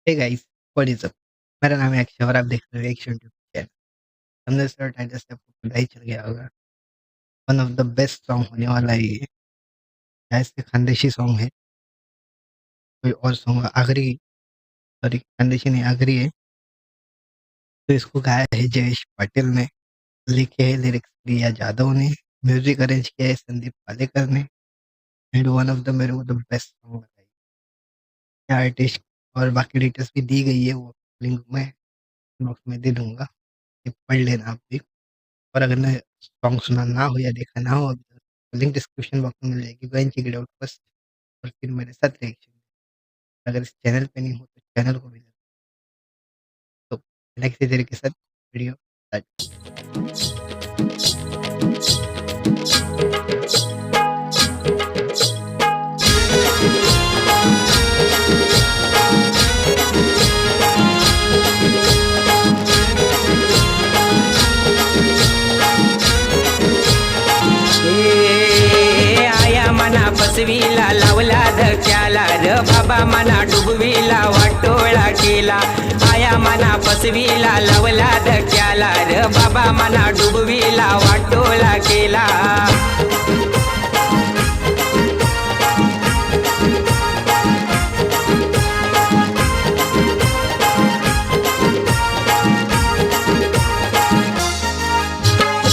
Hey guys, what is up? मेरा नाम है अक्षय और आप देख रहे हो एक यूट्यूब चैनल। हमने सर टाइटल से आपको पता ही चल गया होगा। One of the best song होने वाला है ये। शायद से खानदेशी सॉन्ग है। कोई और सॉन्ग आगरी सॉरी खानदेशी नहीं आगरी है। तो इसको गाया है जयेश पाटिल ने, लिखे है लिरिक्स रिया जादव ने, म्यूजिक अरेंज किया है संदीप पालेकर ने एंड वन ऑफ द मेरे को द बेस्ट सॉन्ग लगा है। आर्टिस्ट और बाकी डिटेल्स भी दी गई है, वो लिंक मैं बॉक्स में दे दूँगा। ये पढ़ लेना आप भी। और अगर ने सॉन्ग सुना ना हो या देखा ना हो अभी तक, तो लिंक डिस्क्रिप्शन बॉक्स में मिल जाएगी, go and check it out first और फिर मेरे साथ रिएक्शन। अगर इस चैनल पे नहीं हो तो चैनल को भी तो बिना किसी देरी के साथ वीडियो स्टार्ट। आया मना फसवीला लावला धक्याला र बाबा मना डुबवीला वाटोळा केला. आया मना फसवीला लावला धक्याला र बाबा मना डुबवीला वाटोळा केला.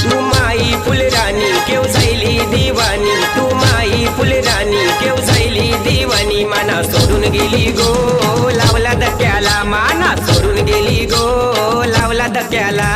तू माई फुलराणी केव जायली दिवानी, तू माई फुलराणी केव जायली दिवानी. माना सोडून गेली गो लावला धक्याला, माना सोडून गेली गो लावला धक्याला.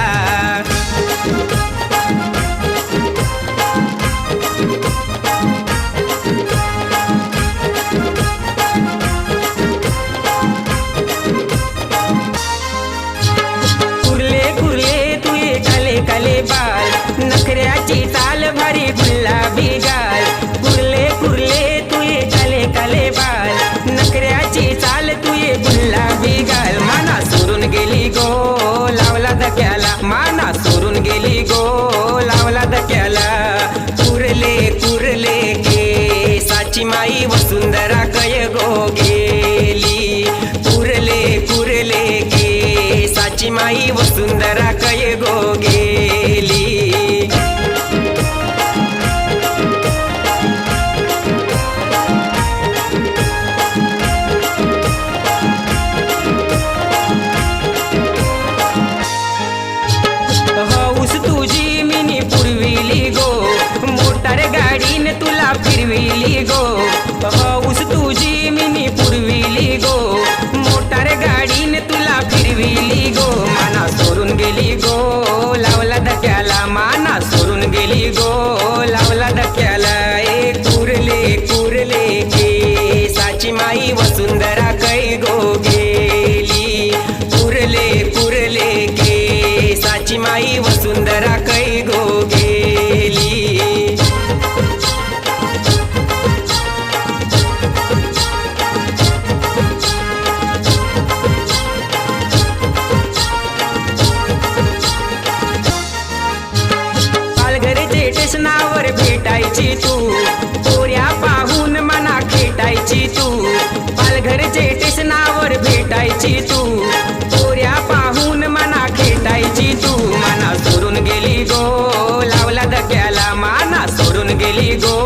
कुर्ले कुर्ले तुये काले काले बाल, नखऱ्याची चाल भारी गुलाबी गाल. कुर्ले कुर्ले तुये काले काले बाल, नखऱ्याची चाल तुये गुलाबी गाल. माना सोडून गेली गो लावला धक्याला, माना सोडून गेली गो लावला धक्याला. कुर्ले कुर्ले के साची माई वसुंधरा कय गो गेली. कुर्ले कुर्ले के साची माई वसुंधरा कय गो गेली. हौस तुझी मिनी पुरविली गो, मोटार गाडीने तुला फिरविली गो. हौस तुझी मिनी पुरविली गो, मोटार गाडीने तुला फिरविली गो. माना सोडून गेली गो लावला धक्याला, माना सोडून गेली गो लावला धक्याला. ए कुर्ले कुर्ले के साची माई वसुंधरा कै गो गेली. कुर्ले कुर्ले के साची माई वसुंधरा कै गो गेली. पालघरचे स्टेशनावर भेटायची तू, पोऱ्या पाहून मना खेटायची तू. पालघरचे स्टेशनावर भेटायची तू, पोऱ्या पाहून मना खेटायची तू. माना सोडून गेली गो लावला धक्याला, माना सोडून गेली गो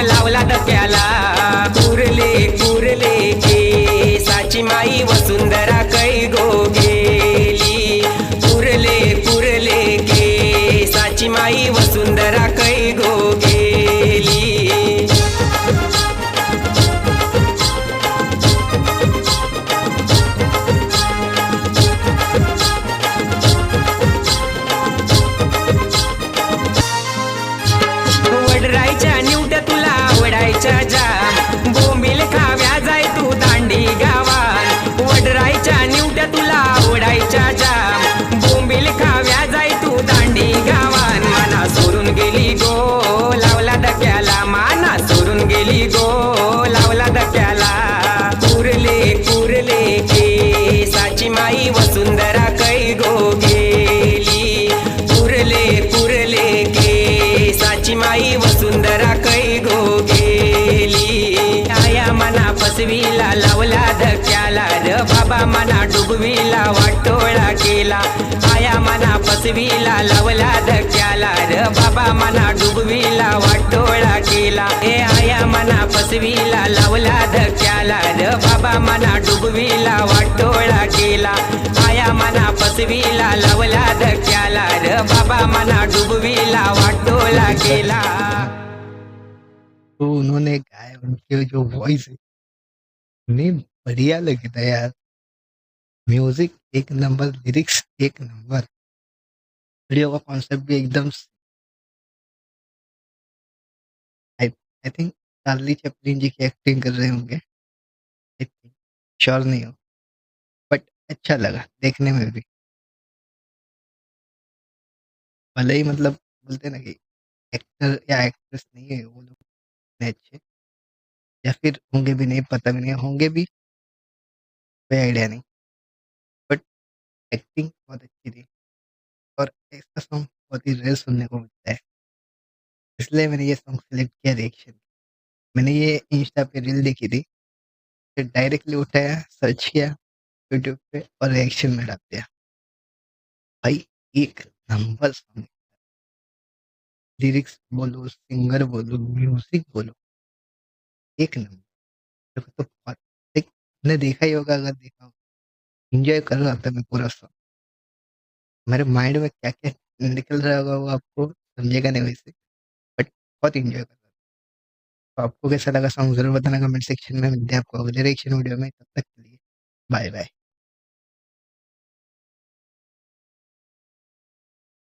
लावला धक्याला. कुर्ले कुर्ले के साची माई वसुंधरा कै गो गेली. कुर्ले कुर्ले के साची माई वसुंधरा कै गो गेली. वडरायच्या निवट्या तुला आवडायच्या जाम, बोंबील खाव्या जाय तू दांडी गावान. वडरायच्या निवट्या तुला आवडायच्या जाम, बोंबील खाव्या जाय तू दांडी गावान. माना सोडून गेली गो लावला धक्याला, माना सोडून गेली गो लावला धक्याला. कुर्ले कुर्ले के साची माई वसुंधरा कै गो गेली. कुर्ले कुर्ले के साची माई वसुंधरा कै गो गेली. आया मना फसविला लावला धक्क्याला र बाबा मना डुबविला वाटोळा केला आया मना फसविला लावला धक्क्याला र बाबा मना डुबविला वाटोळा केला ए आया मना फसविला लावला धक्क्याला र बाबा मना डुबविला वाटोळा केला आया मना फसविला लावला धक्क्याला र बाबा मना डुबविला वाटोळा केला। तो उन्होंने गाया, उनकी जो वॉइस है इतनी बढ़िया लगी था यार। म्यूजिक एक नंबर, लिरिक्स एक नंबर, वीडियो का कॉन्सेप्ट भी एकदम। आई आई थिंक चार्ली चैपलिन जी की एक्टिंग कर रहे होंगे, आई थिंक, श्योर नहीं हो, बट अच्छा लगा देखने में भी। भले ही मतलब बोलते हैं ना कि एक्टर या एक्ट्रेस नहीं है वो लोग इतने अच्छे, या फिर होंगे भी नहीं, पता भी नहीं, होंगे भी कोई आइडिया नहीं, बट एक्टिंग बहुत अच्छी थी। और ऐसा सॉन्ग बहुत ही रेयर सुनने को मिलता है, इसलिए मैंने ये सॉन्ग सेलेक्ट किया रिएक्शन। मैंने ये इंस्टा पे रील देखी थी, फिर डायरेक्टली उठाया, सर्च किया यूट्यूब पे और रिएक्शन में डाल दिया। भाई एक नंबर सॉन्ग, लिरिक्स बोलो, सिंगर बोलो, म्यूजिक बोलो, एक नंबर। मेरे को तो बहुत एक आपने देखा ही होगा, अगर देखा हो, एंजॉय कर रहा था मैं पूरा सॉन्ग। मेरे माइंड में क्या क्या निकल रहा होगा वो आपको समझेगा नहीं वैसे, बट बहुत एंजॉय कर रहा था। तो आपको कैसा लगा सॉन्ग जरूर बताना कमेंट सेक्शन में। मिलते हैं आपको अगले रिएक्शन वीडियो में, तब तक के लिए बाय बाय।